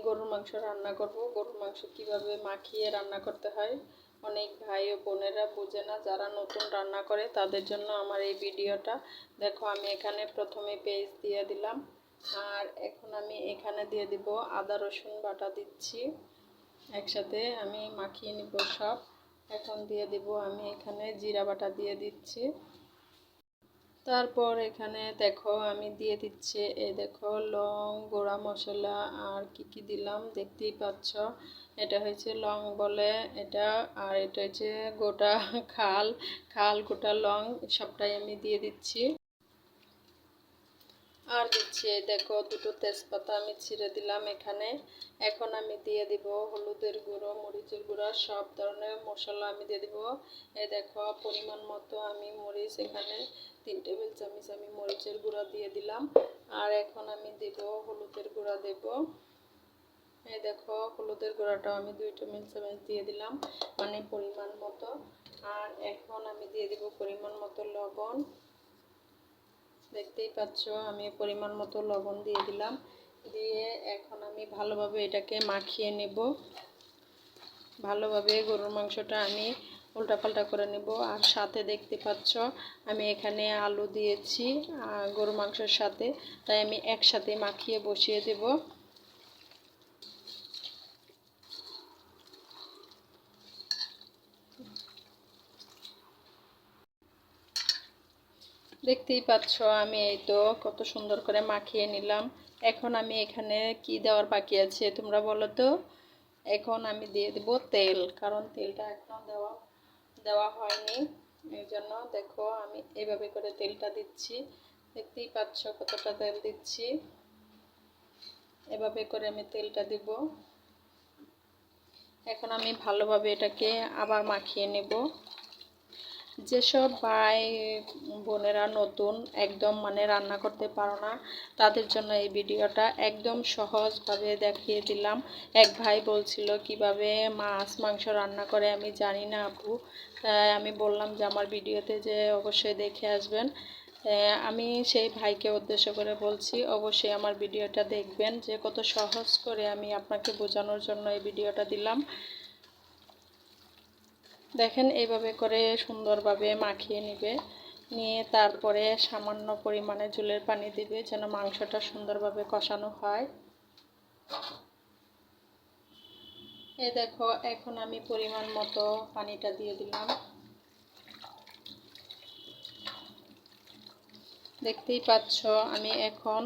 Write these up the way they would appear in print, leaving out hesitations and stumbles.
গরুর মাংস রান্না করব। গরুর মাংস কিভাবে মাখিয়ে রান্না করতে হয় অনেক ভাই ও বোনেরা বোঝে না, যারা নতুন রান্না করে তাদের জন্য আমার এই ভিডিওটা। দেখো আমি এখানে প্রথমে পেঁয়াজ দিয়ে দিলাম, আর এখন আমি এখানে দিয়ে দিব আদা রসুন বাটা দিচ্ছি। একসাথে আমি মাখিয়ে নিব সব। এখন দিয়ে দিব আমি এখানে জিরা বাটা দিয়ে দিচ্ছি। তারপর এখানে দেখো আমি দিয়ে দিচ্ছি, এই দেখো লং, গোড়া মশলা আর কি দিলাম দেখতেই পাচ্ছ। এটা হচ্ছে লং বলে এটা, আর এটা হচ্ছে গোটা খাল খাল গোটা লং, সবটাই আমি দিয়ে দিচ্ছি। আর দিচ্ছি দেখো দুটো তেজপাতা আমি ছিঁড়ে দিলাম এখানে। এখন আমি দিয়ে দিব হলুদের গুঁড়ো, মরিচের গুঁড়ো, সব ধরনের মশলা আমি দিয়ে দিব। এই দেখো পরিমাণ মতো আমি মরিচ এখানে 3 টেবিল চামচ আমি মরিচের গুঁড়া দিয়ে দিলাম। আর এখন আমি দেব হলুদের গুঁড়া দেব। এই দেখো হলুদের গুঁড়াটাও আমি 2 টেবিল চামচ দিয়ে দিলাম, মানে পরিমাণ মতো। আর এখন আমি দিয়ে দিব পরিমাণ মতো লবণ। দেখতেই পাচ্ছ আমি পরিমাণ মতো লবণ দিয়ে দিলাম। দিয়ে এখন আমি ভালোভাবে এটাকে মাখিয়ে নেব। ভালোভাবে গরুর মাংসটা আমি উল্টাপাল্টা করে নেব। আর সাথে দেখতে পাচ্ছ আমি এখানে আলু দিয়েছি গরুর মাংসের সাথে, তাই আমি একসাথে মাখিয়ে বসিয়ে দেব। দেখতেই পাচ্ছ আমি এই তো কত সুন্দর করে মাখিয়ে নিলাম। এখন আমি এখানে কি দেওয়ার বাকি আছে তোমরা বলো তো। এখন আমি দিয়ে দেব তেল, কারণ তেলটা এখনো দেওয়া হয়নি। এই জন্য দেখো আমি এইভাবে করে তেলটা দিচ্ছি। দেখতেই পাচ্ছ কতটা তেল দিচ্ছি। এভাবে করে আমি তেলটা দিব। এখন আমি ভালোভাবে এটাকে আবার মাখিয়ে নেব। যেসব ভাই বোনেরা নতুন একদম মানে রান্না করতে পারো না, তাদের জন্য এই ভিডিওটা একদম সহজভাবে দেখিয়ে দিলাম। এক ভাই বলছিল কিভাবে মাছ মাংস রান্না করে, আমি জানি না আপু, তাই আমি বললাম যে আমার ভিডিওতে যে অবশ্যই দেখে আসবেন। আমি সেই ভাইকে উদ্দেশ্য করে বলছি অবশ্যই আমার ভিডিওটা দেখবেন, যে কত সহজ করে আমি আপনাকে বোঝানোর জন্য এই ভিডিওটা দিলাম। দেখেন এইভাবে করে সুন্দরভাবে মাখিয়ে নেবে, নিয়ে তারপরে সামান্য পরিমাণে ঝোলের পানি দিবে যেন মাংসটা সুন্দরভাবে কষানো হয়। এই দেখো এখন আমি পরিমাণ মতো পানিটা দিয়ে দিলাম। দেখতেই পাচ্ছ আমি এখন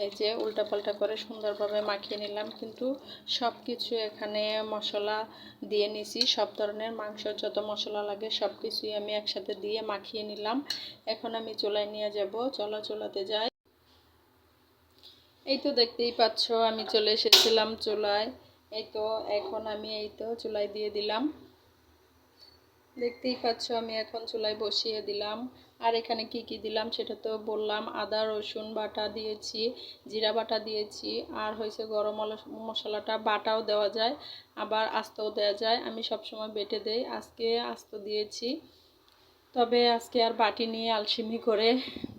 এই যে উল্টাপাল্টা করে সুন্দরভাবে মাখিয়ে নিলাম, কিন্তু সব কিছু এখানে মশলা দিয়ে নিছি। সব ধরনের মাংসের যত মশলা লাগে সব কিছুই আমি একসাথে দিয়ে মাখিয়ে নিলাম। এখন আমি চুলায় নিয়ে যাব, চুলাতে যাই। এই তো দেখতেই পাচ্ছ আমি চলে এসেছিলাম চুলায়। এই তো এখন আমি এই তো চুলায় দিয়ে দিলাম। দেখতেই পাচ্ছ আমি এখন চুলায় বসিয়ে দিলাম। আর এখানে কি দিলাম সেটা তো বললাম, আদা রসুন বাটা দিয়েছি, জিরা বাটা দিয়েছি, আর হয়েছে গরম মশলাটা বাটাও দেওয়া যায় আবার আস্তেও দেওয়া যায়। আমি সবসময় বেটে দেই, আজকে আস্ত দিয়েছি, তবে আজকে আর বাটি নিয়ে আলসেমি করে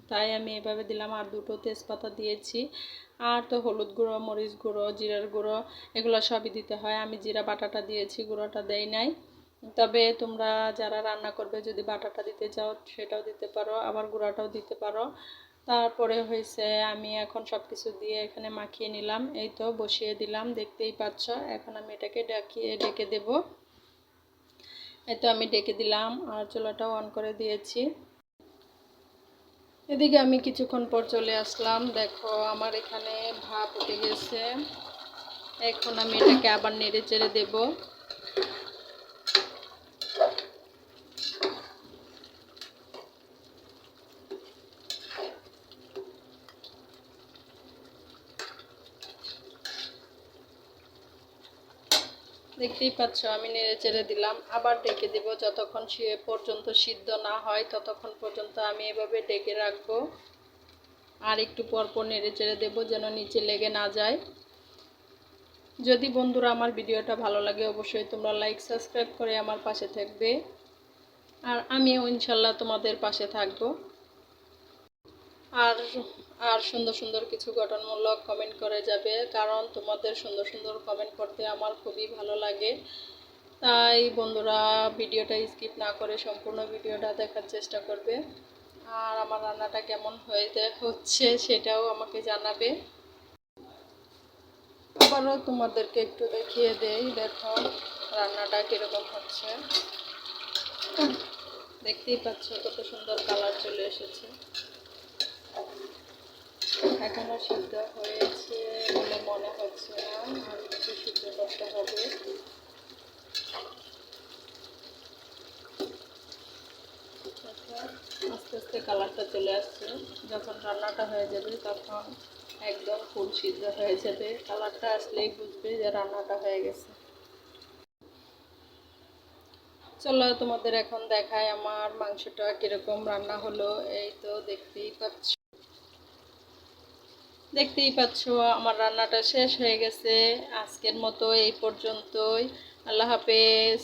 তাই আমি এভাবে দিলাম। আর দুটো তেজপাতা দিয়েছি। আর তো হলুদ গুঁড়ো, মরিচ গুঁড়ো, জিরার গুঁড়ো এগুলো সবই দিতে হয়। আমি জিরা বাটাটা দিয়েছি, গুঁড়োটা দেই নাই। তবে তোমরা যারা রান্না করবে যদি বাটাটা দিতে চাও সেটাও দিতে পারো, আবার গুঁড়াটাও দিতে পারো। তারপরে হয়েছে আমি এখন সব কিছু দিয়ে এখানে মাখিয়ে নিলাম। এই তো বসিয়ে দিলাম, দেখতেই পাচ্ছ। এখন আমি এটাকে ডেকে দেব। এই তো আমি ডেকে দিলাম আর চুলাটাও অন করে দিয়েছি। এদিকে আমি কিছুক্ষণ পর চলে আসলাম। দেখো আমার এখানে ভাপ উঠে গেছে। এখন আমি এটাকে আবার নেড়ে চেড়ে দেবো। দেখতেই পাচ্ছ আমি নেড়ে চেড়ে দিলাম, আবার ডেকে দেব যতক্ষণ পর্যন্ত সিদ্ধ না হয় ততক্ষণ পর্যন্ত আমি এভাবে ডেকে রাখবো। আর একটু পর পর নেড়ে চেড়ে দেবো যেন নিচে লেগে না যায়। যদি বন্ধুরা আমার ভিডিওটা ভালো লাগে অবশ্যই তোমরা লাইক সাবস্ক্রাইব করে আমার পাশে থাকবে, আর আমিও ইনশাল্লাহ তোমাদের পাশে থাকবো। আর আর সুন্দর সুন্দর কিছু গঠনমূলক কমেন্ট করে যাবে, কারণ তোমাদের সুন্দর সুন্দর কমেন্ট করতে আমার খুবই ভালো লাগে। তাই বন্ধুরা ভিডিওটা স্কিপ না করে সম্পূর্ণ ভিডিওটা দেখার চেষ্টা করবে। আর আমার রান্নাটা কেমন হচ্ছে সেটাও আমাকে জানাবে। আবারও তোমাদেরকে একটু দেখিয়ে দেই, দেখো রান্নাটা কীরকম হচ্ছে। দেখতেই পাচ্ছ কত সুন্দর কালার চলে এসেছে। এখনো সিদ্ধ হয়েছে বলে মনে হচ্ছে না, আর একটু সিদ্ধ করতে হবে। আস্তে আস্তে কালারটা চলে আসছে। যখন রান্নাটা হয়ে যাবে তখন একদম ফুল সিদ্ধ হয়ে যাবে। কালারটা আসলেই বুঝবে যে রান্নাটা হয়ে গেছে। চলো তোমাদের এখন দেখায় আমার মাংসটা কিরকম রান্না হলো। এই তো দেখতেই পাচ্ছ আমার রান্নাটা শেষ হয়ে গেছে। আজকের মতো এই পর্যন্তই। আল্লাহ হাফেজ।